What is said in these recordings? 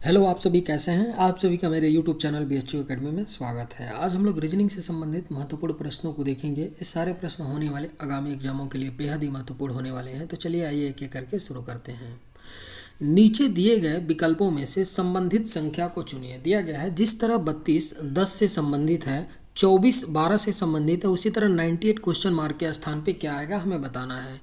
Hello, आप सभी कैसे हैं। आप सभी का मेरे यूट्यूब चैनल BHU एकेडमी में स्वागत है। आज हम लोग रीजनिंग से संबंधित महत्वपूर्ण प्रश्नों को देखेंगे। ये सारे प्रश्न होने वाले आगामी एग्जामों के लिए बेहद ही महत्वपूर्ण होने वाले हैं। तो चलिए आइए एक एक करके शुरू करते हैं। नीचे दिए गए विकल्पों में से संबंधित संख्या को चुनिए। दिया गया है जिस तरह 32 10 से संबंधित है, 24 12 से संबंधित है, उसी तरह 98 क्वेश्चन मार्क के स्थान पे क्या आएगा हमें बताना है।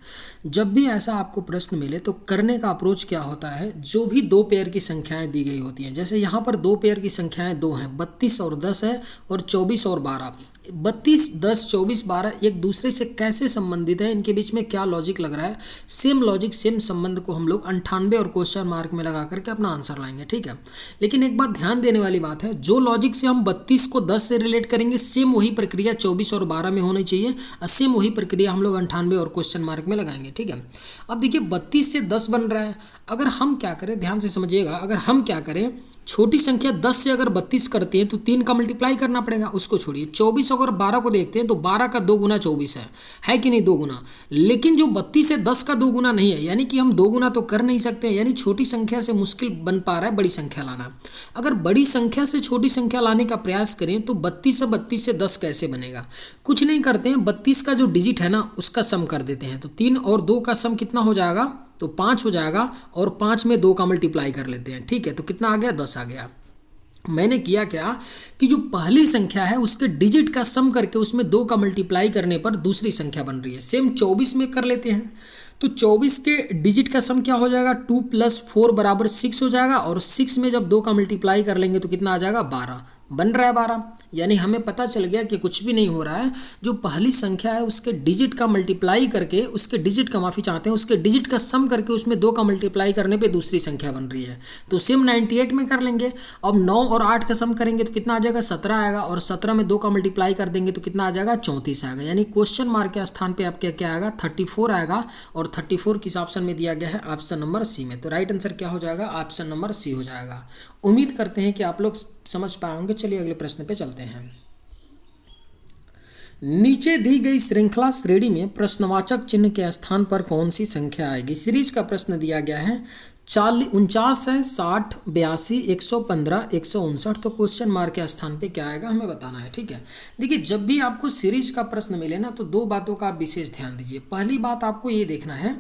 जब भी ऐसा आपको प्रश्न मिले तो करने का अप्रोच क्या होता है, जो भी दो पेयर की संख्याएं दी गई होती हैं, जैसे यहाँ पर दो पेयर की संख्याएं दो हैं, 32 और 10 है और 24 और 12। 32 10 24 12 एक दूसरे से कैसे संबंधित है, इनके बीच में क्या लॉजिक लग रहा है, सेम लॉजिक सेम संबंध को हम लोग 98 और क्वेश्चन मार्क में लगा करके अपना आंसर लाएंगे। ठीक है, लेकिन एक बात ध्यान देने वाली बात है, जो लॉजिक से हम 32 को 10 से रिलेट करेंगे सेम वही प्रक्रिया 24 और 12 में होनी चाहिए और सेम वही प्रक्रिया हम लोग 98 और क्वेश्चन मार्क में लगाएंगे। ठीक है, अब देखिए 32 से 10 बन रहा है। अगर हम क्या करें, ध्यान से समझिएगा, अगर हम क्या करें, छोटी संख्या 10 से अगर 32 करते हैं तो 3 का मल्टीप्लाई करना पड़ेगा, उसको छोड़िए। 24 अगर 12 को देखते हैं तो 12 का 2 गुना 24 है कि नहीं, 2 गुना। लेकिन जो 32 से 10 का 2 गुना नहीं है, यानी कि हम 2 गुना तो कर नहीं सकते, यानी छोटी संख्या से मुश्किल बन पा रहा है बड़ी संख्या लाना। अगर बड़ी संख्या से छोटी संख्या लाने का प्रयास करें तो 32 से 10 कैसे बनेगा। कुछ नहीं करते हैं, 32 का जो डिजिट है ना उसका सम कर देते हैं, तो 3 और 2 का सम कितना हो जाएगा, तो 5 हो जाएगा, और 5 में 2 का मल्टीप्लाई कर लेते हैं। ठीक है, तो कितना आ गया, 10 आ गया। मैंने किया क्या कि जो पहली संख्या है उसके डिजिट का सम करके उसमें 2 का मल्टीप्लाई करने पर दूसरी संख्या बन रही है। सेम 24 में कर लेते हैं, तो 24 के डिजिट का सम क्या हो जाएगा, 2 + 4 = 6 हो जाएगा, और 6 में जब 2 का मल्टीप्लाई कर लेंगे तो कितना आ जाएगा, 12 बन रहा है 12। यानी हमें पता चल गया कि कुछ भी नहीं हो रहा है, जो पहली संख्या है उसके डिजिट का मल्टीप्लाई करके, उसके डिजिट का माफ़ी चाहते हैं, उसके डिजिट का सम करके उसमें 2 का मल्टीप्लाई करने पे दूसरी संख्या बन रही है। तो सेम 98 में कर लेंगे। अब 9 और 8 का सम करेंगे तो कितना आ जाएगा, 17 आएगा, और 17 में 2 का मल्टीप्लाई कर देंगे तो कितना आ जाएगा, 34 आएगा। यानी क्वेश्चन मार्क के स्थान पर आपके क्या आएगा, 34 आएगा, और 34 किस ऑप्शन में दिया गया है, ऑप्शन नंबर सी में। तो राइट आंसर क्या हो जाएगा, ऑप्शन नंबर सी हो जाएगा। उम्मीद करते हैं कि आप लोग समझ पाए होंगे। चलिए अगले प्रश्न पे चलते हैं। नीचे दी गई श्रृंखला श्रेणी में प्रश्नवाचक चिन्ह के स्थान पर कौन सी संख्या आएगी। सीरीज का प्रश्न दिया गया है, 49 है, 60 82 115 159, तो क्वेश्चन मार्क के स्थान पे क्या आएगा हमें बताना है। ठीक है, देखिए जब भी आपको सीरीज का प्रश्न मिले ना तो 2 बातों का आप विशेष ध्यान दीजिए। पहली बात आपको ये देखना है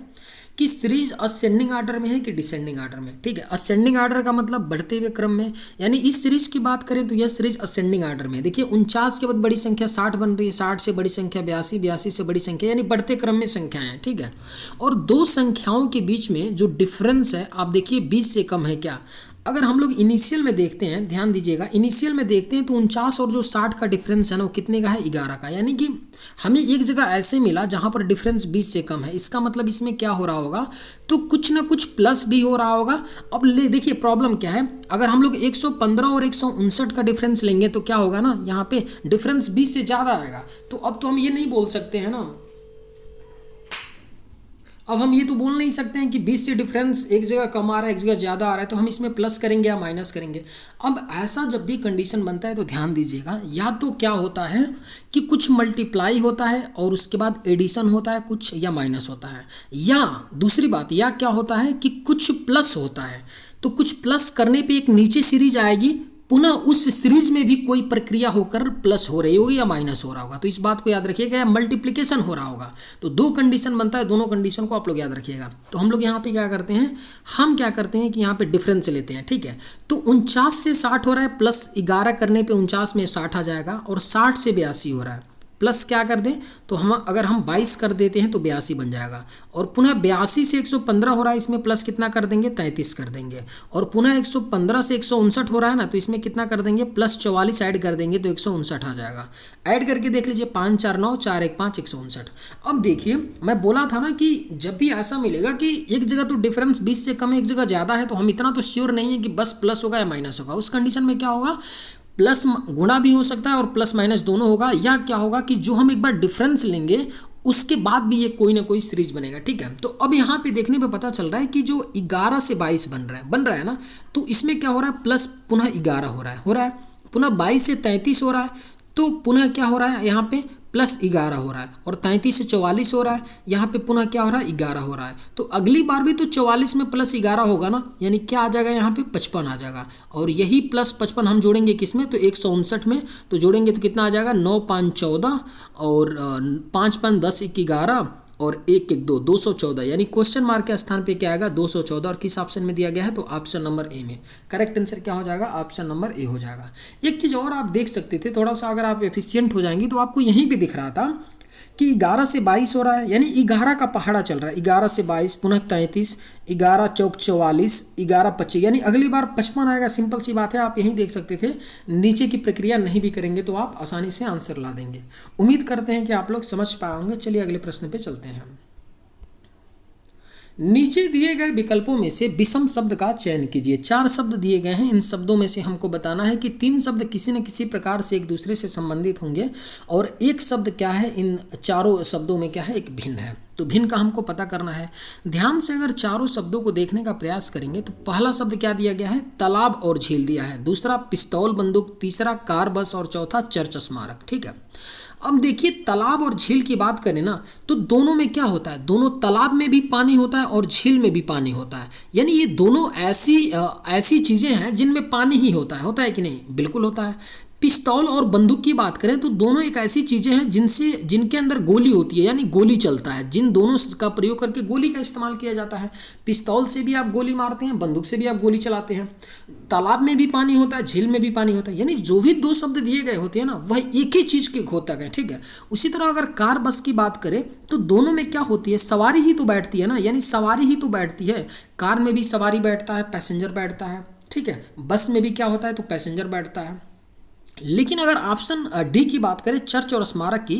कि सीरीज असेंडिंग ऑर्डर में है कि डिसेंडिंग ऑर्डर में। ठीक है, असेंडिंग ऑर्डर का मतलब बढ़ते हुए क्रम में, यानी इस सीरीज की बात करें तो यह सीरीज असेंडिंग ऑर्डर में। देखिए 49 के बाद बड़ी संख्या 60 बन रही है, 60 से बड़ी संख्या 82, 82 से बड़ी संख्या, यानी बढ़ते क्रम में संख्याएं हैं। ठीक है, और दो संख्याओं के बीच में जो डिफरेंस है आप देखिए 20 से कम है क्या। अगर हम लोग इनिशियल में देखते हैं, ध्यान दीजिएगा, इनिशियल में देखते हैं तो 49 और जो 60 का डिफरेंस है ना वो कितने का है, 11 का। यानी कि हमें एक जगह ऐसे मिला जहां पर डिफरेंस 20 से कम है। इसका मतलब इसमें क्या हो रहा होगा, तो कुछ ना कुछ प्लस भी हो रहा होगा। अब ले देखिए प्रॉब्लम क्या है, अगर हम लोग 115 और 159 का डिफरेंस लेंगे तो क्या होगा ना, यहाँ पे डिफरेंस 20 से ज़्यादा आएगा। तो अब तो हम ये नहीं बोल सकते हैं ना, अब हम ये तो बोल नहीं सकते हैं कि 20 से डिफरेंस एक जगह कम आ रहा है एक जगह ज़्यादा आ रहा है, तो हम इसमें प्लस करेंगे या माइनस करेंगे। अब ऐसा जब भी कंडीशन बनता है तो ध्यान दीजिएगा, या तो क्या होता है कि कुछ मल्टीप्लाई होता है और उसके बाद एडिशन होता है कुछ, या माइनस होता है, या दूसरी बात या क्या होता है कि कुछ प्लस होता है। तो कुछ प्लस करने पे एक नीचे सीरीज आएगी, पुनः उस सीरीज में भी कोई प्रक्रिया होकर प्लस हो रही होगी या माइनस हो रहा होगा। तो इस बात को याद रखिएगा, या मल्टीप्लिकेशन हो रहा होगा। तो 2 कंडीशन बनता है, दोनों कंडीशन को आप लोग याद रखिएगा। तो हम लोग यहाँ पे क्या करते हैं, हम क्या करते हैं कि यहाँ पे डिफरेंस लेते हैं। ठीक है, तो 49 से 60 हो रहा है, प्लस 11 करने पे 49 में 60 आ जाएगा, और 60 से 82 हो रहा है, प्लस क्या कर दें तो हम अगर हम 22 कर देते हैं तो 82 बन जाएगा, और पुनः 82 से 115 हो रहा है, इसमें प्लस कितना कर देंगे, 33 कर देंगे, और पुनः 115 से 159 हो रहा है ना, तो इसमें कितना कर देंगे, प्लस 44 ऐड कर देंगे तो 159 आ जाएगा। ऐड करके देख लीजिए, 5 4 9 4 1 5 159। अब देखिए मैं बोला था ना कि जब भी ऐसा मिलेगा कि एक जगह तो डिफरेंस 20 से कम है एक जगह ज़्यादा है, तो हम इतना तो श्योर नहीं है कि बस प्लस होगा या माइनस होगा। उस कंडीशन में क्या होगा, प्लस गुणा भी हो सकता है और प्लस माइनस दोनों होगा, या क्या होगा कि जो हम एक बार डिफरेंस लेंगे उसके बाद भी ये कोई ना कोई सीरीज बनेगा। ठीक है, तो अब यहाँ पे देखने पे पता चल रहा है कि जो 11 से 22 बन रहा है ना, तो इसमें क्या हो रहा है, प्लस पुनः 11 हो रहा है, पुनः 22 से 33 हो रहा है, तो पुनः क्या हो रहा है यहाँ पे +11 हो रहा है, और 33 से 44 हो रहा है, यहाँ पे पुनः क्या हो रहा है 11 हो रहा है। तो अगली बार भी तो 44 में +11 होगा ना, यानी क्या आ जाएगा यहाँ पे 55 आ जाएगा, और यही +55 हम जोड़ेंगे किसमें, तो 159 में, तो जोड़ेंगे तो कितना आ जाएगा 9 5 14 और 5 5 10 1 11 और 1 1 2 214, यानी क्वेश्चन मार्क के स्थान पे क्या आएगा 214, और किस ऑप्शन में दिया गया है, तो ऑप्शन नंबर ए में। करेक्ट आंसर क्या हो जाएगा, ऑप्शन नंबर ए हो जाएगा। एक चीज़ और आप देख सकते थे, थोड़ा सा अगर आप एफिशिएंट हो जाएंगी तो आपको यहीं पे दिख रहा था कि 11 से 22 हो रहा है, यानी 11 का पहाड़ा चल रहा है, 11 से 22 पुनः 33, 11 चौक 44, 11 25, यानी अगली बार 55 आएगा। सिंपल सी बात है, आप यहीं देख सकते थे। नीचे की प्रक्रिया नहीं भी करेंगे तो आप आसानी से आंसर ला देंगे। उम्मीद करते हैं कि आप लोग समझ पाए होंगे। चलिए अगले प्रश्न पे चलते हैं। नीचे दिए गए विकल्पों में से विषम शब्द का चयन कीजिए। 4 शब्द दिए गए हैं, इन शब्दों में से हमको बताना है कि 3 शब्द किसी न किसी प्रकार से एक दूसरे से संबंधित होंगे, और एक शब्द क्या है इन चारों शब्दों में क्या है, एक भिन्न है। तो भिन्न का हमको पता करना है। ध्यान से अगर चारों शब्दों को देखने का प्रयास करेंगे तो पहला शब्द क्या दिया गया है, तालाब और झील दिया है, दूसरा पिस्तौल बंदूक, तीसरा कार बस, और चौथा चर्च स्मारक। ठीक है, अब देखिए तालाब और झील की बात करें ना, तो दोनों में क्या होता है, दोनों तालाब में भी पानी होता है और झील में भी पानी होता है, यानी ये दोनों ऐसी चीज़ें हैं जिनमें पानी ही होता है कि नहीं, बिल्कुल होता है। पिस्तौल और बंदूक की बात करें तो दोनों एक ऐसी चीज़ें हैं जिनके अंदर गोली होती है, यानी गोली चलता है, जिन दोनों का प्रयोग करके गोली का इस्तेमाल किया जाता है। पिस्तौल से भी आप गोली मारते हैं, बंदूक से भी आप गोली चलाते हैं। तालाब में भी पानी होता है, झील में भी पानी होता है, यानी जो भी 2 शब्द दिए गए होते हैं ना, वह एक ही चीज़ के घोतक हैं। ठीक है, उसी तरह अगर कार बस की बात करें तो दोनों में क्या होती है, सवारी ही तो बैठती है ना, यानी सवारी ही तो बैठती है। कार में भी सवारी बैठता है, पैसेंजर बैठता है। ठीक है, बस में भी क्या होता है, तो पैसेंजर बैठता है। लेकिन अगर ऑप्शन डी की बात करें, चर्च और स्मारक की,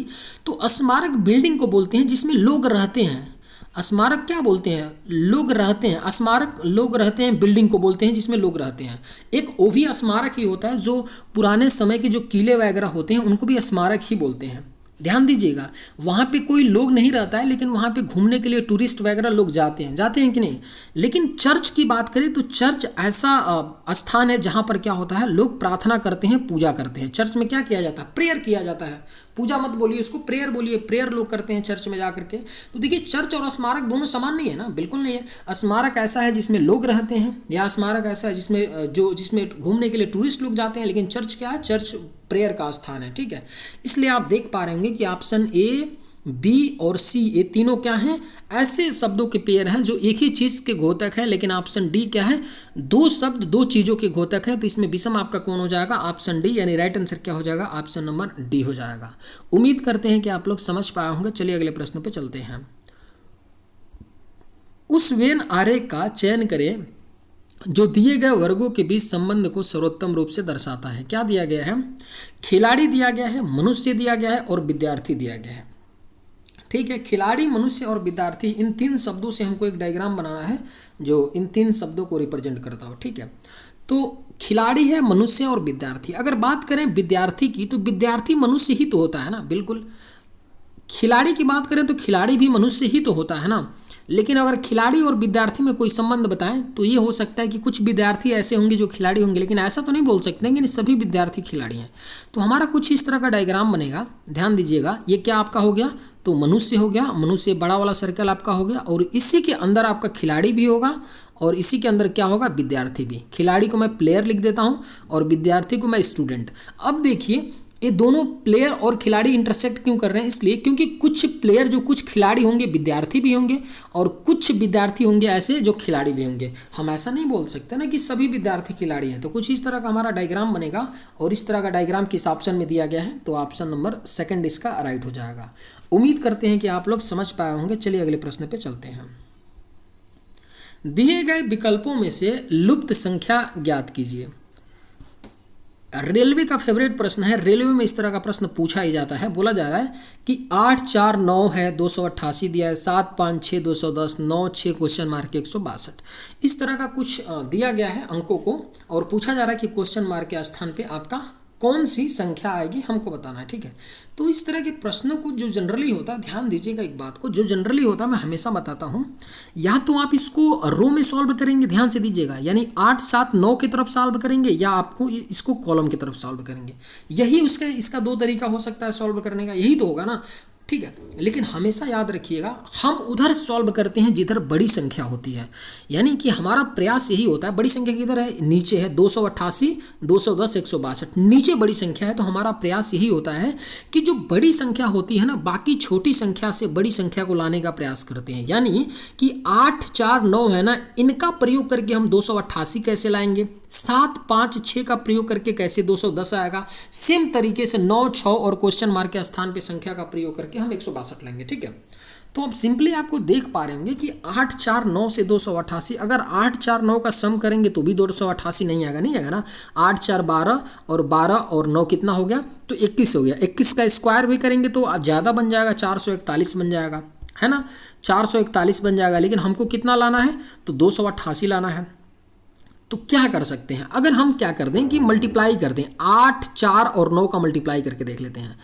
तो स्मारक बिल्डिंग को बोलते हैं जिसमें लोग रहते हैं। स्मारक क्या बोलते हैं, लोग रहते हैं। स्मारक लोग रहते हैं, बिल्डिंग को बोलते हैं जिसमें लोग रहते हैं। एक वो भी स्मारक ही होता है, जो पुराने समय के जो किले वगैरह होते हैं उनको भी स्मारक ही बोलते हैं। ध्यान दीजिएगा, वहाँ पे कोई लोग नहीं रहता है, लेकिन वहाँ पे घूमने के लिए टूरिस्ट वगैरह लोग जाते हैं कि नहीं। लेकिन चर्च की बात करें तो चर्च ऐसा स्थान है जहाँ पर क्या होता है, लोग प्रार्थना करते हैं, पूजा करते हैं। चर्च में क्या किया जाता है, प्रेयर किया जाता है। पूजा मत बोलिए उसको, प्रेयर बोलिए, प्रेयर लोग करते हैं चर्च में जा करके। तो देखिए चर्च और स्मारक दोनों समान नहीं है ना, बिल्कुल नहीं है। स्मारक ऐसा है जिसमें लोग रहते हैं, या स्मारक ऐसा है जिसमें घूमने के लिए टूरिस्ट लोग जाते हैं। लेकिन चर्च क्या है, चर्च प्रेयर का स्थान है। ठीक है, इसलिए आप देख पा रहे होंगे कि ऑप्शन ए, बी और सी, ये तीनों क्या हैं, ऐसे शब्दों के पेयर हैं जो एक ही चीज़ के घोतक हैं। लेकिन ऑप्शन डी क्या है, 2 शब्द 2 चीज़ों के घोतक हैं। तो इसमें विषम आपका कौन हो जाएगा, ऑप्शन डी, यानी राइट आंसर क्या हो जाएगा, ऑप्शन नंबर डी हो जाएगा। उम्मीद करते हैं कि आप लोग समझ पाए होंगे। चलिए अगले प्रश्न पे चलते हैं। उस वेन आरेख का चयन करें जो दिए गए वर्गों के बीच संबंध को सर्वोत्तम रूप से दर्शाता है। क्या दिया गया है, खिलाड़ी दिया गया है, मनुष्य दिया गया है और विद्यार्थी दिया गया है। ठीक है, खिलाड़ी, मनुष्य और विद्यार्थी, इन 3 शब्दों से हमको एक डायग्राम बनाना है जो इन 3 शब्दों को रिप्रेजेंट करता हो। ठीक है, तो खिलाड़ी है, मनुष्य और विद्यार्थी। अगर बात करें विद्यार्थी की, तो विद्यार्थी मनुष्य ही तो होता है ना, बिल्कुल। खिलाड़ी की बात करें तो खिलाड़ी भी मनुष्य ही तो होता है ना। लेकिन अगर खिलाड़ी और विद्यार्थी में कोई संबंध बताएं तो ये हो सकता है कि कुछ विद्यार्थी ऐसे होंगे जो खिलाड़ी होंगे, लेकिन ऐसा तो नहीं बोल सकते हैं कि सभी विद्यार्थी खिलाड़ी हैं। तो हमारा कुछ इस तरह का डायग्राम बनेगा। ध्यान दीजिएगा, ये क्या आपका हो गया, तो मनुष्य हो गया, मनुष्य बड़ा वाला सर्कल आपका हो गया, और इसी के अंदर आपका खिलाड़ी भी होगा, और इसी के अंदर क्या होगा, विद्यार्थी भी। खिलाड़ी को मैं प्लेयर लिख देता हूँ और विद्यार्थी को मैं स्टूडेंट। अब देखिए ये दोनों प्लेयर और खिलाड़ी इंटरसेक्ट क्यों कर रहे हैं, इसलिए क्योंकि कुछ प्लेयर जो कुछ खिलाड़ी होंगे विद्यार्थी भी होंगे, और कुछ विद्यार्थी होंगे ऐसे जो खिलाड़ी भी होंगे। हम ऐसा नहीं बोल सकते ना कि सभी विद्यार्थी खिलाड़ी हैं। तो कुछ इस तरह का हमारा डायग्राम बनेगा, और इस तरह का डायग्राम किस ऑप्शन में दिया गया है, तो ऑप्शन नंबर सेकंड इसका राइट हो जाएगा। उम्मीद करते हैं कि आप लोग समझ पाए होंगे। चलिए अगले प्रश्न पे चलते हैं। दिए गए विकल्पों में से लुप्त संख्या ज्ञात कीजिए। रेलवे का फेवरेट प्रश्न है। रेलवे में इस तरह का प्रश्न पूछा ही जाता है। बोला जा रहा है कि 8 4 9 है, 288 दिया है, 7 5 6 210, 9 6 क्वेश्चन मार्क 162। इस तरह का कुछ दिया गया है अंकों को, और पूछा जा रहा है कि क्वेश्चन मार्क के स्थान पे आपका कौन सी संख्या आएगी हमको बताना है, ठीक है। तो इस तरह के प्रश्नों को जो जनरली होता है, ध्यान दीजिएगा एक बात को, जो जनरली होता है मैं हमेशा बताता हूँ, या तो आप इसको रो में सॉल्व करेंगे, ध्यान से दीजिएगा, यानी 8 7 9 की तरफ सॉल्व करेंगे, या आपको इसको कॉलम की तरफ सॉल्व करेंगे। यही उसका इसका दो तरीका हो सकता है सॉल्व करने का, यही तो होगा ना, ठीक है। लेकिन हमेशा याद रखिएगा हम उधर सॉल्व करते हैं जिधर बड़ी संख्या होती है, यानी कि हमारा प्रयास यही होता है। बड़ी संख्या किधर है? नीचे है, 288 210 162, नीचे बड़ी संख्या है। तो हमारा प्रयास यही होता है कि जो बड़ी संख्या होती है ना, बाकी छोटी संख्या से बड़ी संख्या को लाने का प्रयास करते हैं। यानी कि 8 4 9 है ना, इनका प्रयोग करके हम 288 कैसे लाएंगे, 7 5 6 का प्रयोग करके कैसे 210 आएगा, सेम तरीके से 9 6 और क्वेश्चन मार्क के स्थान पे संख्या का प्रयोग करके हम 162 लेंगे, ठीक है। तो अब सिंपली आपको देख पा रहे होंगे कि 8 4 9 से 288, अगर 8 4 9 का सम करेंगे तो भी 288 नहीं आएगा, नहीं आएगा ना। 8 4 12 और 12 और 9 कितना हो गया? तो 21 हो गया। 21 का स्क्वायर भी करेंगे तो ज़्यादा बन जाएगा, 441 बन जाएगा, है ना, 441 बन जाएगा। लेकिन हमको कितना लाना है? तो 288 लाना है। तो क्या कर सकते हैं, अगर हम क्या कर दें कि मल्टीप्लाई कर दें, 8 4 और 9 का मल्टीप्लाई करके देख लेते हैं।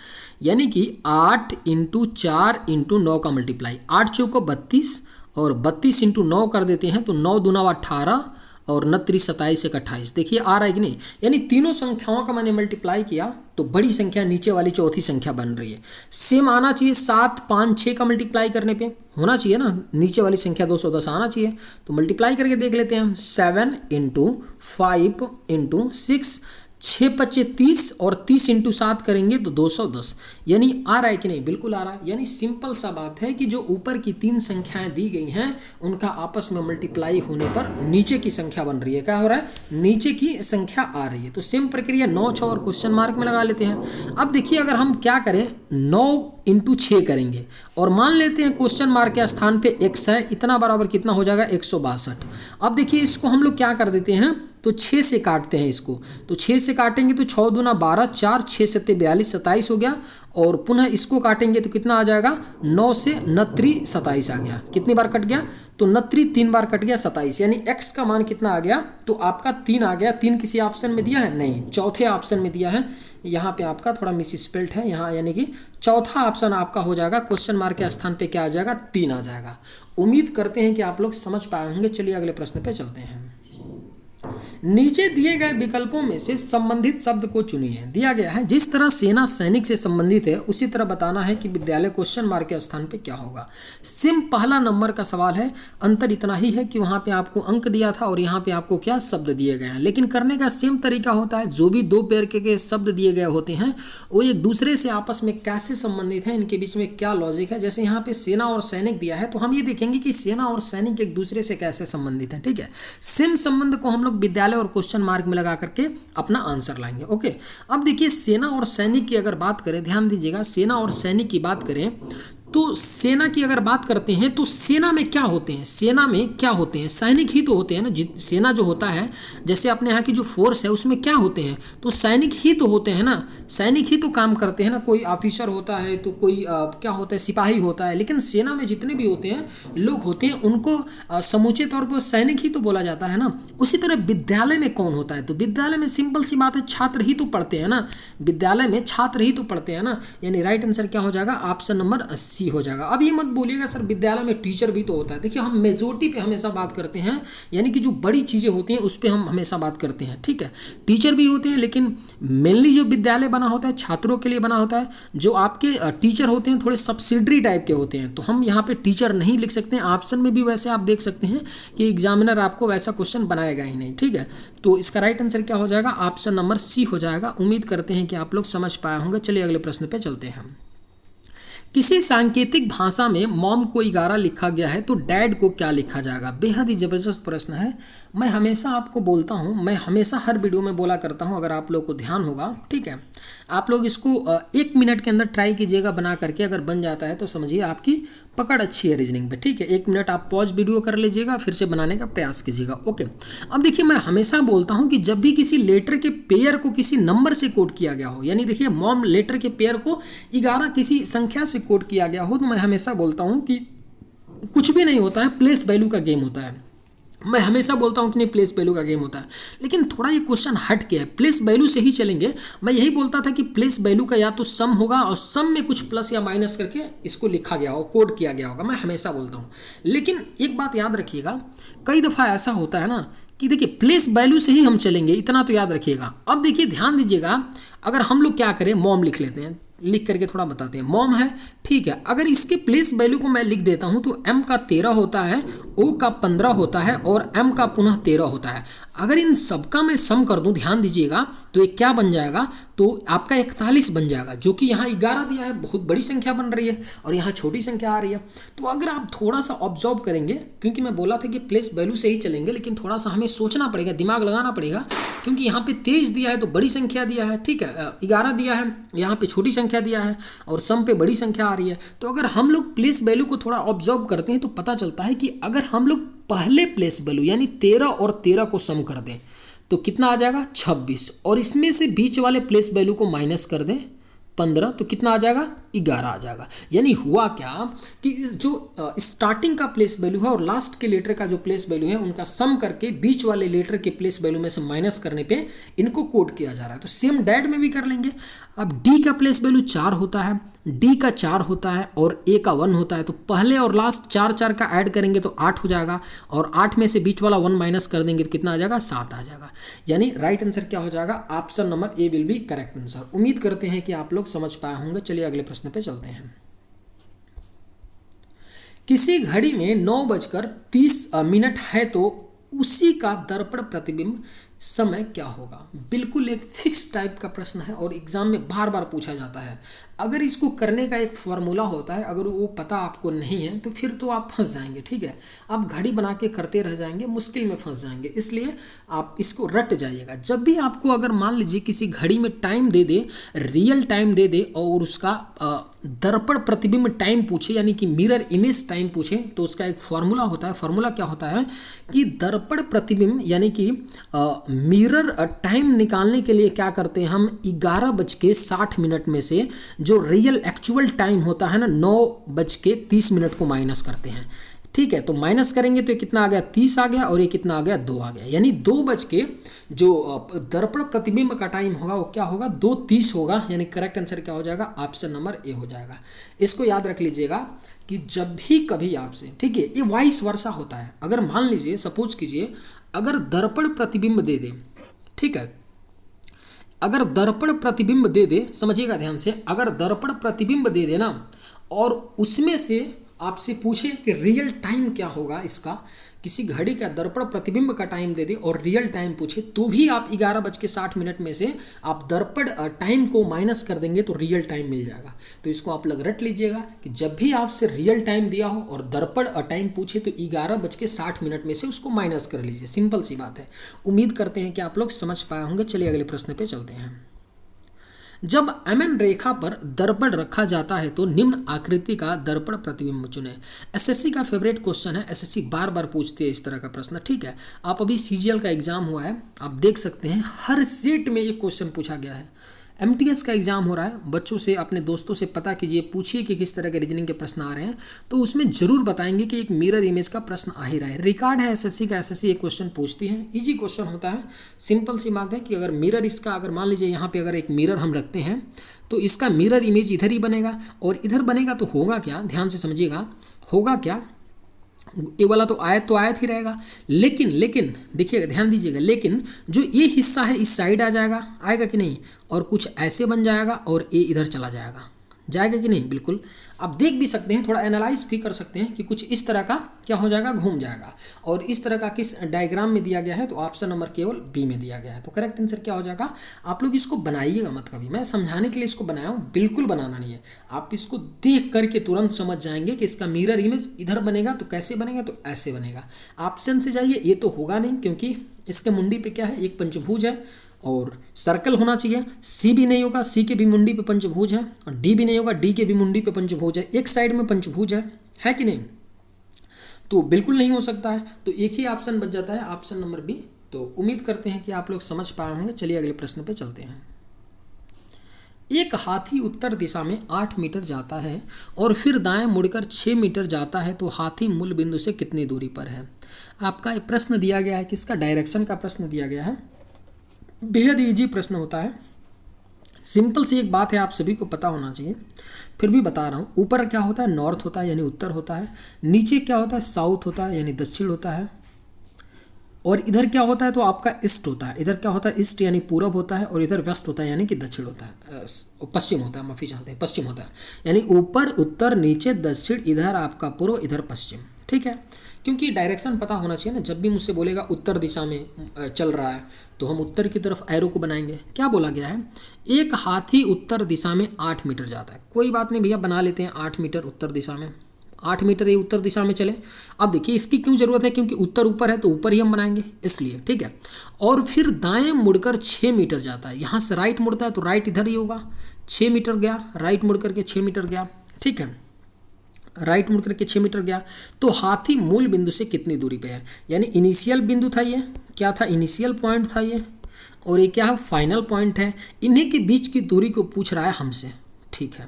यानी कि 8 इंटू 4 इंटू 9 का मल्टीप्लाई, 8 चौको 32 और 32 इंटू 9 कर देते हैं तो 9 दूना 18 और 29 27 एक 28। देखिए आ रहा है कि नहीं, यानी तीनों संख्याओं का मैंने मल्टीप्लाई किया तो बड़ी संख्या नीचे वाली चौथी संख्या बन रही है। सेम आना चाहिए 7 5 6 का मल्टीप्लाई करने पे, होना चाहिए ना, नीचे वाली संख्या 210 आना चाहिए। तो मल्टीप्लाई करके देख लेते हैं, 7 इंटू 5 इंटू 6, 6 25 30 और 30 इंटू 7 करेंगे तो 210। यानी आ रहा है कि नहीं? बिल्कुल आ रहा है। यानी सिंपल सा बात है कि जो ऊपर की 3 संख्याएं दी गई हैं उनका आपस में मल्टीप्लाई होने पर नीचे की संख्या बन रही है। क्या हो रहा है? नीचे की संख्या आ रही है। तो सेम प्रक्रिया 9 6 और क्वेश्चन मार्क में लगा लेते हैं। अब देखिए अगर हम क्या करें, 9 इंटू 6 करेंगे और मान लेते हैं क्वेश्चन मार्क के स्थान पे x है, इतना बराबर कितना हो जाएगा? 162। अब देखिए इसको हम लोग क्या कर देते हैं, तो 6 से काटते हैं इसको। तो 6 से काटेंगे तो 6 दूना 12, 4 6 7 42 27 हो गया। और पुनः इसको काटेंगे तो कितना आ जाएगा? 9 से 29 27 आ गया। कितनी बार कट गया? तो 29 3 बार कट गया 27। यानी x का मान कितना आ गया? तो आपका 3 आ गया। 3 किसी ऑप्शन में दिया है? नहीं, चौथे ऑप्शन में दिया है। यहाँ पे आपका थोड़ा मिस स्पेल्ट है यहाँ, यानी कि चौथा ऑप्शन आपका हो जाएगा, क्वेश्चन मार्क के स्थान पे क्या आ जाएगा? 3 आ जाएगा। उम्मीद करते हैं कि आप लोग समझ पाए होंगे। चलिए अगले प्रश्न पे चलते हैं। नीचे दिए गए विकल्पों में से संबंधित शब्द को चुनिए। दिया गया है जिस तरह सेना सैनिक से संबंधित है उसी तरह बताना है कि विद्यालय क्वेश्चन मार्क के स्थान पे क्या होगा। सिम पहला नंबर का सवाल है। अंतर इतना ही है कि वहाँ पे आपको अंक दिया था और यहाँ पे आपको क्या शब्द दिए गए हैं, लेकिन करने का सेम तरीका होता है। जो भी दो पेयर के शब्द दिए गए होते हैं वो एक दूसरे से आपस में कैसे संबंधित हैं, इनके बीच में क्या लॉजिक है। जैसे यहाँ पे सेना और सैनिक दिया है तो हम ये देखेंगे कि सेना और सैनिक एक दूसरे से कैसे संबंधित हैं, ठीक है। सेम संबंध को हम लोग विद्यालय और क्वेश्चन मार्क में लगा करके अपना आंसर लाएंगे। ओके, अब देखिए सेना और सैनिक की अगर बात करें, ध्यान दीजिएगा, सेना और सैनिक की बात करें तो सेना की अगर बात करते हैं तो सेना में क्या होते हैं? सेना में क्या होते हैं? सैनिक ही तो होते हैं ना। सेना जो होता है, जैसे अपने यहाँ की जो फोर्स है उसमें क्या होते हैं? तो सैनिक ही तो होते हैं ना, सैनिक ही तो काम करते हैं ना। कोई ऑफिसर होता है तो कोई क्या होता है, सिपाही होता है। लेकिन सेना में जितने भी होते हैं लोग होते हैं उनको समूचे तौर पर सैनिक ही तो बोला जाता है ना। उसी तरह विद्यालय में कौन होता है? तो विद्यालय में सिंपल सी बात है, छात्र ही तो पढ़ते हैं ना। विद्यालय में छात्र ही तो पढ़ते हैं ना। यानी राइट आंसर क्या हो जाएगा? ऑप्शन नंबर सी हो जाएगा। अब ये मत बोलिएगा सर विद्यालय में टीचर भी तो होता है। देखिए हम मेजोरिटी पे हमेशा बात करते हैं, यानी कि जो बड़ी चीज़ें होती हैं उस पर हम हमेशा बात करते हैं, ठीक है। टीचर भी होते हैं लेकिन मेनली जो विद्यालय बना होता है छात्रों के लिए बना होता है। जो आपके टीचर होते हैं थोड़े सब्सिडरी टाइप के होते हैं, तो हम यहाँ पे टीचर नहीं लिख सकते हैं। ऑप्शन में भी वैसे आप देख सकते हैं कि एग्जामिनर आपको वैसा क्वेश्चन बनाएगा ही नहीं, ठीक है। तो इसका राइट आंसर क्या हो जाएगा? ऑप्शन नंबर सी हो जाएगा। उम्मीद करते हैं कि आप लोग समझ पाए होंगे। चलिए अगले प्रश्न पे चलते हैं। किसी सांकेतिक भाषा में मॉम को 11 लिखा गया है तो डैड को क्या लिखा जाएगा? बेहद ही ज़बरदस्त प्रश्न है। मैं हमेशा आपको बोलता हूँ, मैं हमेशा हर वीडियो में बोला करता हूँ, अगर आप लोग को ध्यान होगा, ठीक है। आप लोग इसको 1 मिनट के अंदर ट्राई कीजिएगा बना करके। अगर बन जाता है तो समझिए आपकी पकड़ अच्छी है रीजनिंग पे, ठीक है। 1 मिनट आप पॉज वीडियो कर लीजिएगा, फिर से बनाने का प्रयास कीजिएगा। ओके, अब देखिए मैं हमेशा बोलता हूँ कि जब भी किसी लेटर के पेयर को किसी नंबर से कोड किया गया हो, यानी देखिए मॉम लेटर के पेयर को 11 किसी संख्या से कोड किया गया हो, तो मैं हमेशा बोलता हूँ कि कुछ भी नहीं होता है, प्लेस वैल्यू का गेम होता है। मैं हमेशा बोलता हूँ कि नहीं प्लेस वैल्यू का गेम होता है, लेकिन थोड़ा ये क्वेश्चन हट के है, प्लेस वैल्यू से ही चलेंगे। मैं यही बोलता था कि प्लेस वैल्यू का या तो सम होगा और सम में कुछ प्लस या माइनस करके इसको लिखा गया होगा, कोड किया गया होगा, मैं हमेशा बोलता हूँ। लेकिन एक बात याद रखिएगा, कई दफ़ा ऐसा होता है ना कि देखिए प्लेस वैल्यू से ही हम चलेंगे, इतना तो याद रखिएगा। अब देखिए ध्यान दीजिएगा, अगर हम लोग क्या करें, मॉम लिख लेते हैं, लिख करके थोड़ा बताते हैं। मॉम है, ठीक है, अगर इसके प्लेस वैल्यू को मैं लिख देता हूं तो m का 13 होता है, o का 15 होता है और m का पुनः 13 होता है। अगर इन सबका मैं सम कर दूं, ध्यान दीजिएगा, तो ये क्या बन जाएगा, तो आपका 41 बन जाएगा, जो कि यहाँ 11 दिया है, बहुत बड़ी संख्या बन रही है और यहाँ छोटी संख्या आ रही है। तो अगर आप थोड़ा सा ऑब्जर्व करेंगे, क्योंकि मैं बोला था कि प्लेस वैल्यू से ही चलेंगे, लेकिन थोड़ा सा हमें सोचना पड़ेगा, दिमाग लगाना पड़ेगा, क्योंकि यहाँ पे 23 दिया है तो बड़ी संख्या दिया है, ठीक है, 11 दिया है, यहाँ पे छोटी संख्या दिया है और सम पे बड़ी संख्या आ रही है। तो अगर हम लोग प्लेस वैल्यू को थोड़ा ऑब्जर्व करते हैं तो पता चलता है कि अगर हम लोग पहले प्लेस वैल्यू यानी 13 और 13 को सम कर दें तो कितना आ जाएगा, 26, और इसमें से बीच वाले प्लेस वैल्यू को माइनस कर दें 15, तो कितना आ जाएगा, 11 आ जाएगा। यानी हुआ क्या कि जो स्टार्टिंग का प्लेस वैल्यू है और लास्ट के लेटर का जो प्लेस वैल्यू है उनका सम करके बीच वाले लेटर के प्लेस वैल्यू में से माइनस करने पे इनको कोड किया जा रहा है। तो सेम डैड में भी कर लेंगे। अब डी का प्लेस वैल्यू 4 होता है, डी का 4 होता है और ए का 1 होता है, तो पहले और लास्ट 4 का ऐड करेंगे तो 8 हो जाएगा और 8 में से बीच वाला 1 माइनस कर देंगे तो कितना आ जाएगा, 7 आ जाएगा। यानी राइट आंसर क्या हो जाएगा, option number A will be correct answer. उम्मीद करते हैं कि आप लोग समझ पाए होंगे। चलिए अगले प्रश्न पे चलते हैं। किसी घड़ी में 9:30 है तो उसी का दर्पण प्रतिबिंब समय क्या होगा। बिल्कुल एक फिक्स टाइप का प्रश्न है और एग्जाम में बार बार पूछा जाता है। अगर इसको करने का एक फॉर्मूला होता है, अगर वो पता आपको नहीं है तो फिर तो आप फंस जाएंगे, ठीक है, आप घड़ी बना के करते रह जाएंगे, मुश्किल में फंस जाएंगे। इसलिए आप इसको रट जाइएगा। जब भी आपको अगर मान लीजिए किसी घड़ी में टाइम दे दे, रियल टाइम दे दे और उसका दर्पण प्रतिबिंब टाइम पूछे यानी कि मिरर इमेज टाइम पूछे, तो उसका एक फॉर्मूला होता है। फॉर्मूला क्या होता है कि दर्पण प्रतिबिंब यानी कि मिरर टाइम निकालने के लिए क्या करते हैं हम, 11:60 में से जो रियल एक्चुअल टाइम होता है ना 9:30 को माइनस करते हैं, ठीक है। तो माइनस करेंगे तो ये कितना आ गया, 30 आ गया और ये कितना आ गया, 2 आ गया। यानी 2 बज के जो दर्पण प्रतिबिंब का टाइम होगा वो क्या होगा, 2:30 होगा। यानी करेक्ट आंसर क्या हो जाएगा, ऑप्शन नंबर ए हो जाएगा। इसको याद रख लीजिएगा कि जब भी कभी आपसे, ठीक है, ये वाइस वर्सा होता है। अगर मान लीजिए, सपोज कीजिए, अगर दर्पण प्रतिबिंब दे दे, ठीक है, अगर दर्पण प्रतिबिंब दे दे, समझिएगा ध्यान से, अगर दर्पण प्रतिबिंब दे देना और उसमें से आपसे पूछे कि रियल टाइम क्या होगा इसका, किसी घड़ी का दर्पण प्रतिबिंब का टाइम दे दे और रियल टाइम पूछे, तो भी आप 11:60 में से आप दर्पण टाइम को माइनस कर देंगे तो रियल टाइम मिल जाएगा। तो इसको आप लोग रट लीजिएगा कि जब भी आपसे रियल टाइम दिया हो और दर्पण टाइम पूछे तो 11:60 में से उसको माइनस कर लीजिए। सिंपल सी बात है। उम्मीद करते हैं कि आप लोग समझ पाए होंगे। चलिए अगले प्रश्न पे चलते हैं। जब एमएन रेखा पर दर्पण रखा जाता है तो निम्न आकृति का दर्पण प्रतिबिंब चुने। एसएससी का फेवरेट क्वेश्चन है, एसएससी बार बार पूछती है इस तरह का प्रश्न, ठीक है। आप अभी सीजीएल का एग्जाम हुआ है, आप देख सकते हैं हर सेट में एक क्वेश्चन पूछा गया है। एमटीएस का एग्जाम हो रहा है, बच्चों से, अपने दोस्तों से पता कीजिए, पूछिए कि किस तरह के रीजनिंग के प्रश्न आ रहे हैं, तो उसमें जरूर बताएंगे कि एक मिरर इमेज का प्रश्न आ ही रहा है। रिकॉर्ड है एसएससी का, एसएससी एक क्वेश्चन पूछती है, इजी क्वेश्चन होता है। सिंपल सी बात है कि अगर मिरर इसका, अगर मान लीजिए यहाँ पे अगर एक मिरर हम रखते हैं तो इसका मिरर इमेज इधर ही बनेगा और इधर बनेगा, तो होगा क्या, ध्यान से समझिएगा, होगा क्या, ये वाला तो आयत ही रहेगा, लेकिन देखिएगा, ध्यान दीजिएगा, लेकिन जो ये हिस्सा है इस साइड आ जाएगा, आएगा कि नहीं, और कुछ ऐसे बन जाएगा और ये इधर चला जाएगा, जाएगा कि नहीं, बिल्कुल। आप देख भी सकते हैं, थोड़ा एनालाइज भी कर सकते हैं कि कुछ इस तरह का क्या हो जाएगा, घूम जाएगा। और इस तरह का किस डायग्राम में दिया गया है, तो ऑप्शन नंबर केवल बी में दिया गया है। तो करेक्ट आंसर क्या हो जाएगा। आप लोग इसको बनाइएगा मत कभी, मैं समझाने के लिए इसको बनाया हूँ, बिल्कुल बनाना नहीं है। आप इसको देख करके तुरंत समझ जाएंगे कि इसका मिरर इमेज इधर बनेगा तो कैसे बनेगा, तो ऐसे बनेगा। ऑप्शन से जाइए, ये तो होगा नहीं क्योंकि इसके मुंडी पे क्या है, एक पंचभुज है और सर्कल होना चाहिए। सी भी नहीं होगा, सी के भी मुंडी पे पंचभुज है, और डी भी नहीं होगा, डी के भी मुंडी पे पंचभुज है, एक साइड में पंचभुज है कि नहीं, तो बिल्कुल नहीं हो सकता है। तो एक ही ऑप्शन बच जाता है, ऑप्शन नंबर बी। तो उम्मीद करते हैं कि आप लोग समझ पाए होंगे। चलिए अगले प्रश्न पे चलते हैं। एक हाथी उत्तर दिशा में 8 मीटर जाता है और फिर दाएं मुड़कर 6 मीटर जाता है, तो हाथी मूल बिंदु से कितनी दूरी पर है। आपका एक प्रश्न दिया गया है, किसका, डायरेक्शन का प्रश्न दिया गया है। बेहद ईजी प्रश्न होता है, सिंपल सी एक बात है, आप सभी को पता होना चाहिए, फिर भी बता रहा हूँ। ऊपर क्या होता है, नॉर्थ होता है यानी उत्तर होता है, नीचे क्या होता है, साउथ होता है यानी दक्षिण होता है, और इधर क्या होता है तो आपका ईस्ट होता है। इधर क्या होता है, ईस्ट यानी पूरब होता है, और इधर वेस्ट होता है यानी कि दक्षिण होता है, पश्चिम होता है, माफी चाहते हैं, पश्चिम होता है। यानी ऊपर उत्तर, नीचे दक्षिण, इधर आपका पूर्व, इधर पश्चिम। ठीक है, क्योंकि डायरेक्शन पता होना चाहिए ना। जब भी मुझसे बोलेगा उत्तर दिशा में चल रहा है तो हम उत्तर की तरफ एरो को बनाएंगे। क्या बोला गया है, एक हाथी उत्तर दिशा में 8 मीटर जाता है। कोई बात नहीं भैया, बना लेते हैं 8 मीटर उत्तर दिशा में, 8 मीटर ये उत्तर दिशा में चले। अब देखिए इसकी क्यों जरूरत है, क्योंकि उत्तर ऊपर है तो ऊपर ही हम बनाएंगे इसलिए। ठीक है, और फिर दाएं मुड़कर 6 मीटर जाता है। यहाँ से राइट मुड़ता है तो राइट इधर ही होगा, 6 मीटर गया, राइट मुड़ करके 6 मीटर गया। ठीक है, राइट मुड़ करके 6 मीटर गया। तो हाथी मूल बिंदु से कितनी दूरी पे है, यानी इनिशियल बिंदु था ये, क्या था, इनिशियल पॉइंट था ये, और ये क्या है, फाइनल पॉइंट है। इन्हीं के बीच की दूरी को पूछ रहा है हमसे। ठीक है,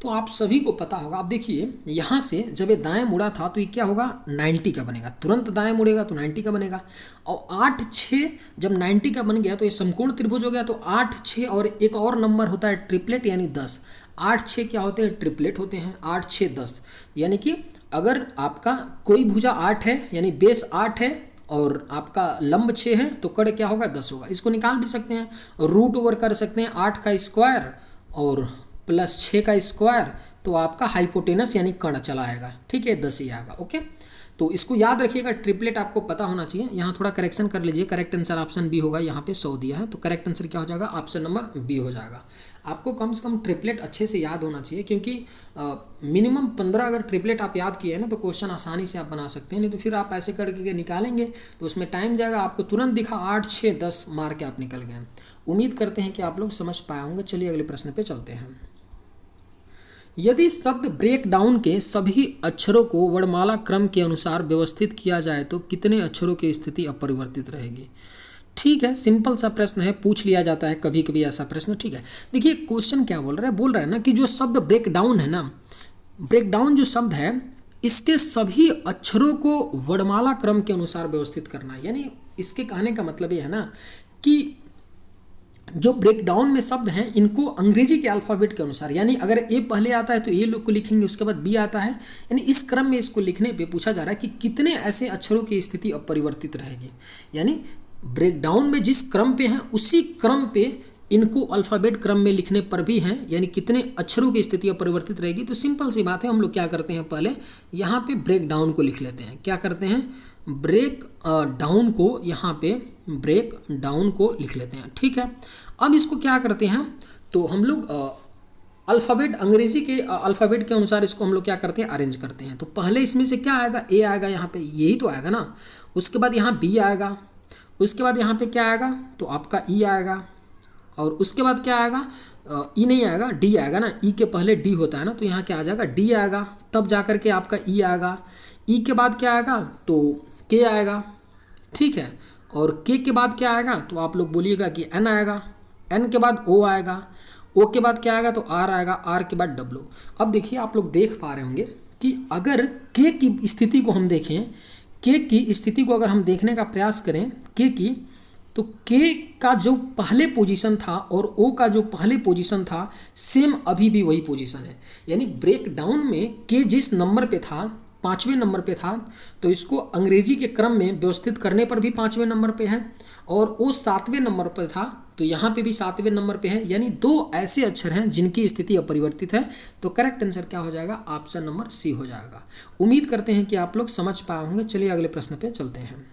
तो आप सभी को पता होगा। आप देखिए यहाँ से जब ये दाएं मुड़ा था तो ये क्या होगा, 90 का बनेगा। तुरंत दाएं मुड़ेगा तो 90 का बनेगा। और 8 6 जब 90 का बन गया तो ये समकोण त्रिभुज हो गया। तो 8 6 और एक और नंबर होता है ट्रिपलेट यानी 10। 8 6 क्या होते हैं, ट्रिपलेट होते हैं। 8 6 10, यानी कि अगर आपका कोई भुजा 8 है यानी बेस 8 है और आपका लंब 6 है तो कड़ क्या होगा, 10 होगा। इसको निकाल भी सकते हैं, रूट ओवर कर सकते हैं 8 का स्क्वायर और प्लस 6 का स्क्वायर, तो आपका हाइपोटेनस यानी कर्ण चला आएगा। ठीक है, 10 ही आएगा। ओके, तो इसको याद रखिएगा, ट्रिपलेट आपको पता होना चाहिए। यहाँ थोड़ा करेक्शन कर लीजिए, करेक्ट आंसर ऑप्शन बी होगा। यहाँ पे 100 दिया है तो करेक्ट आंसर क्या हो जाएगा, ऑप्शन नंबर बी हो जाएगा। आपको कम से कम ट्रिपलेट अच्छे से याद होना चाहिए, क्योंकि मिनिमम 15 अगर ट्रिपलेट आप याद किए हैं ना तो क्वेश्चन आसानी से आप बना सकते हैं। नहीं तो फिर आप ऐसे करके निकालेंगे तो उसमें टाइम जाएगा, आपको तुरंत दिखा 8 6 10 मार के आप निकल गए। उम्मीद करते हैं कि आप लोग समझ पाए होंगे। चलिए अगले प्रश्न पे चलते हैं। यदि शब्द ब्रेक डाउन के सभी अक्षरों को वर्णमाला क्रम के अनुसार व्यवस्थित किया जाए तो कितने अक्षरों की स्थिति अपरिवर्तित रहेगी। ठीक है, सिंपल सा प्रश्न है, पूछ लिया जाता है कभी कभी ऐसा प्रश्न। ठीक है, देखिए क्वेश्चन क्या बोल रहा है ना कि जो शब्द ब्रेक डाउन है ना, ब्रेक डाउन जो शब्द है इसके सभी अक्षरों को वर्णमाला क्रम के अनुसार व्यवस्थित करना है। यानी इसके कहने का मतलब ये है ना कि जो ब्रेक डाउन में शब्द हैं इनको अंग्रेजी के अल्फ़ाबेट के अनुसार, यानी अगर ए पहले आता है तो ए लोग को लिखेंगे, उसके बाद बी आता है, यानी इस क्रम में इसको लिखने पे पूछा जा रहा है कि कितने ऐसे अक्षरों की स्थिति अपरिवर्तित रहेगी। यानी ब्रेक डाउन में जिस क्रम पे हैं उसी क्रम पे इनको अल्फ़ाबेट क्रम में लिखने पर भी हैं, यानी कितने अक्षरों की स्थिति अपरिवर्तित रहेगी। तो सिंपल सी बात है, हम लोग क्या करते हैं, पहले यहाँ पे ब्रेक डाउन को लिख लेते हैं। क्या करते हैं, ब्रेक डाउन को यहाँ पे ब्रेक डाउन को लिख लेते हैं। ठीक है, अब इसको क्या करते हैं तो हम लोग अल्फ़ाबेट, अंग्रेजी के अल्फ़ाबेट के अनुसार इसको हम लोग क्या करते हैं, अरेंज करते हैं। तो पहले इसमें से क्या आएगा, ए आएगा, यहाँ पे यही तो आएगा ना। उसके बाद यहाँ बी आएगा, उसके बाद यहाँ पे क्या आएगा तो आपका ई आएगा, और उसके बाद क्या आएगा, ई नहीं आएगा, डी आएगा ना। ई के पहले डी होता है ना, तो यहाँ क्या आ जाएगा, डी आएगा, तब जा कर के आपका ई आएगा। ई के बाद क्या आएगा तो के आएगा। ठीक है, और के के बाद क्या आएगा तो आप लोग बोलिएगा कि एन आएगा। एन के बाद ओ आएगा, ओ के बाद क्या आएगा तो आर आएगा, आर के बाद डब्ल्यू। अब देखिए आप लोग देख पा रहे होंगे कि अगर के की स्थिति को हम देखें, के की स्थिति को अगर हम देखने का प्रयास करें के की, तो के का जो पहले पोजीशन था और ओ का जो पहले पोजीशन था सेम अभी भी वही पोजीशन है। यानी ब्रेक डाउन में के जिस नंबर पे था, 5वें नंबर पे था, तो इसको अंग्रेजी के क्रम में व्यवस्थित करने पर भी 5वें नंबर पे है, और वो 7वें नंबर पर था तो यहाँ पे भी 7वें नंबर पे है। यानी 2 ऐसे अक्षर हैं जिनकी स्थिति अपरिवर्तित है। तो करेक्ट आंसर क्या हो जाएगा, ऑप्शन नंबर सी हो जाएगा। उम्मीद करते हैं कि आप लोग समझ पाए होंगे। चलिए अगले प्रश्न पे चलते हैं।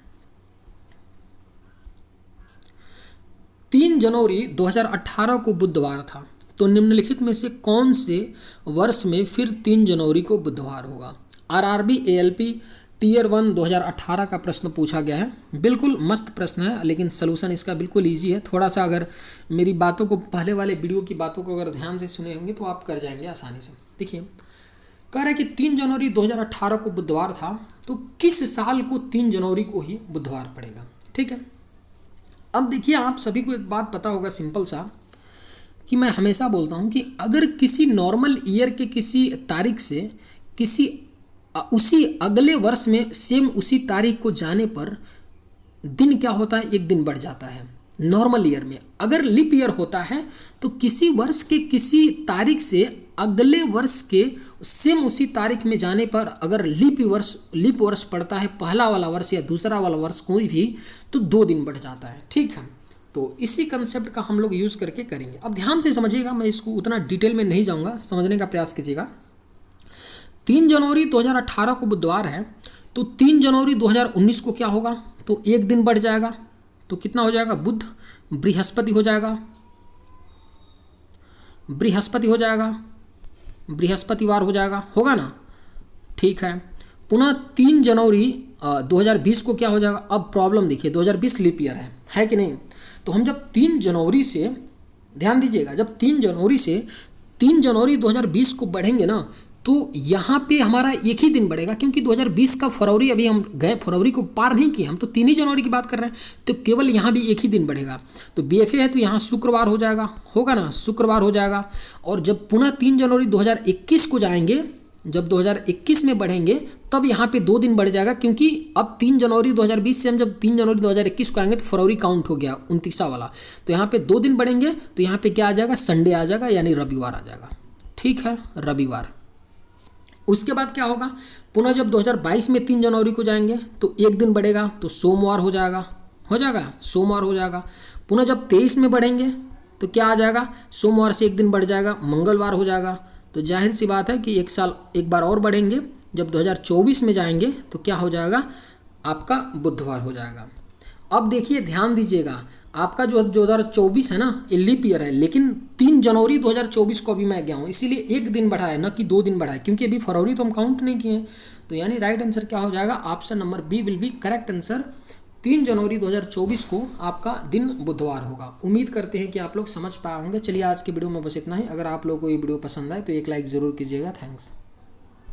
3 जनवरी 2018 को बुधवार था, तो निम्नलिखित में से कौन से वर्ष में फिर 3 जनवरी को बुधवार होगा। आरआरबी एएलपी टीयर 1 2018 का प्रश्न पूछा गया है। बिल्कुल मस्त प्रश्न है, लेकिन सलूशन इसका बिल्कुल ईजी है। थोड़ा सा अगर मेरी बातों को, पहले वाले वीडियो की बातों को अगर ध्यान से सुने होंगे तो आप कर जाएंगे आसानी से। देखिए कह रहे हैं कि 3 जनवरी 2018 को बुधवार था, तो किस साल को 3 जनवरी को ही बुधवार पड़ेगा। ठीक है, अब देखिए आप सभी को एक बात पता होगा सिंपल सा, कि मैं हमेशा बोलता हूँ कि अगर किसी नॉर्मल ईयर के किसी तारीख से किसी उसी अगले वर्ष में सेम उसी तारीख को जाने पर दिन क्या होता है, एक दिन बढ़ जाता है। नॉर्मल ईयर में अगर लीप ईयर होता है तो किसी वर्ष के किसी तारीख से अगले वर्ष के सेम उसी तारीख में जाने पर अगर लीप वर्ष पड़ता है, पहला वाला वर्ष या दूसरा वाला वर्ष कोई भी, तो 2 दिन बढ़ जाता है। ठीक है, तो इसी कंसेप्ट का हम लोग यूज़ करके करेंगे। अब ध्यान से समझिएगा, मैं इसको उतना डिटेल में नहीं जाऊँगा, समझने का प्रयास कीजिएगा। 3 जनवरी 2018 को बुधवार है, तो 3 जनवरी 2019 को क्या होगा, तो एक दिन बढ़ जाएगा, तो कितना हो जाएगा, बुध बृहस्पति हो जाएगा, बृहस्पतिवार हो जाएगा, होगा ना। ठीक है, पुनः 3 जनवरी 2020 को क्या हो जाएगा। अब प्रॉब्लम देखिए, 2020 लीप ईयर है कि नहीं। तो हम जब 3 जनवरी से, ध्यान दीजिएगा, जब 3 जनवरी से 3 जनवरी 2020 को बढ़ेंगे ना, तो यहाँ पे हमारा एक ही दिन बढ़ेगा, क्योंकि 2020 का फरवरी, अभी हम गए फरवरी को पार नहीं किए, हम तो 3 ही जनवरी की बात कर रहे हैं, तो केवल यहाँ भी एक ही दिन बढ़ेगा। तो BFA है तो यहाँ शुक्रवार हो जाएगा, होगा ना, शुक्रवार हो जाएगा। और जब पुनः 3 जनवरी 2021 को जाएंगे, जब 2021 में बढ़ेंगे, तब यहाँ पे 2 दिन बढ़ जाएगा, क्योंकि अब 3 जनवरी 2020 से हम जब 3 जनवरी 2021 को आएंगे तो फरवरी काउंट हो गया 29वां वाला, तो यहाँ पे 2 दिन बढ़ेंगे, तो यहाँ पे क्या आ जाएगा, संडे आ जाएगा, यानी रविवार आ जाएगा। ठीक है, रविवार। उसके बाद क्या होगा, पुनः जब 2022 में 3 जनवरी को जाएंगे तो एक दिन बढ़ेगा, तो सोमवार हो जाएगा, सोमवार हो जाएगा। पुनः जब 23 में बढ़ेंगे तो क्या आ जाएगा, सोमवार से एक दिन बढ़ जाएगा, मंगलवार हो जाएगा। तो जाहिर सी बात है कि एक साल एक बार और बढ़ेंगे, जब 2024 में जाएंगे तो क्या हो जाएगा, आपका बुधवार हो जाएगा। अब देखिए, ध्यान दीजिएगा, आपका जो 2024 है ना, ये लीप ईयर है, लेकिन 3 जनवरी 2024 को अभी मैं गया हूँ, इसीलिए एक दिन बढ़ा है, न कि 2 दिन बढ़ा है, क्योंकि अभी फरवरी तो हम काउंट नहीं किए हैं। तो यानी राइट आंसर क्या हो जाएगा, option number B will be correct answer. 3 जनवरी 2024 को आपका दिन बुधवार होगा। उम्मीद करते हैं कि आप लोग समझ पाए होंगे। चलिए, आज की वीडियो में बस इतना ही। अगर आप लोगों को ये वीडियो पसंद आए तो एक लाइक ज़रूर कीजिएगा। थैंक्स।